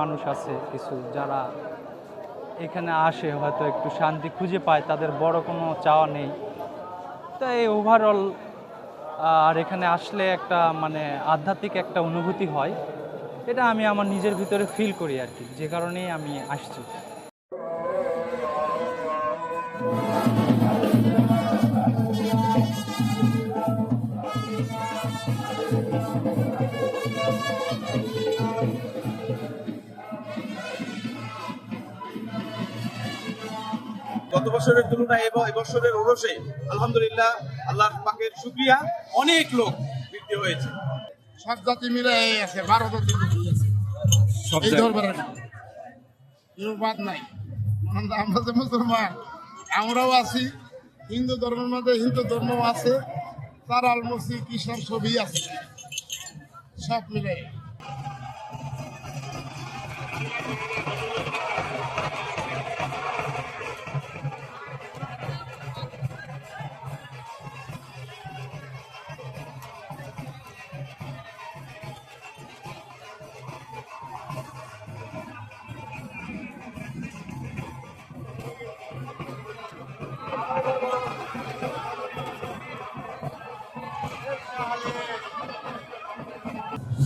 মানুষ আছে কিছু যারা এখানে আসে হয়তো একটু শান্তি খুঁজে পায়, তাদের বড় কোনো চাওয়া নেই। তো এই ওভারঅল আর এখানে আসলে একটা মানে আধ্যাত্মিক একটা অনুভূতি হয়, এটা আমি আমার নিজের ভিতরে ফিল করি আর কি, যে কারণেই আমি আসছি। গত বছরের তুলনায় এবছরের ওরসে আলহামদুলিল্লাহ আল্লাহ পাকের শুকরিয়া অনেক লোক বৃদ্ধি হয়েছে। সব জাতি মিলে আছে, 12 জাতি মিলে আছে এই দরবারে, কেউ বাদ নাই। আমরা যে মুসলমান, আমরাও আছি। হিন্দু ধর্মের মধ্যে হিন্দু ধর্ম আছে, তারাল মসজিদ কৃষ্ণ ছবি আছে, সব মিলে।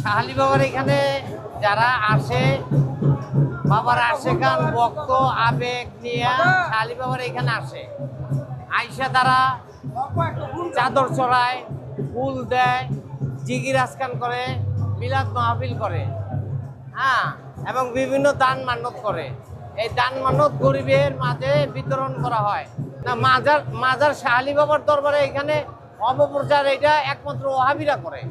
শাহালি বাবার এখানে যারা আসে, বাবার আশেকান ভক্ত আবেগ নিয়ে শাহালি বাবার এখানে আসে, আইসা তারা চাদর চড়ায়, ফুল দেয়, জিগির আজকান করে, মিলাদ মাহফিল করে, হ্যাঁ, এবং বিভিন্ন দান মানত করে। এই দান মানত গরিবের মাঝে বিতরণ করা হয় না। মাজার শাহালি বাবার দরবারে এখানে অপপ্রচার এটা একমাত্র ওহাবিরা করে।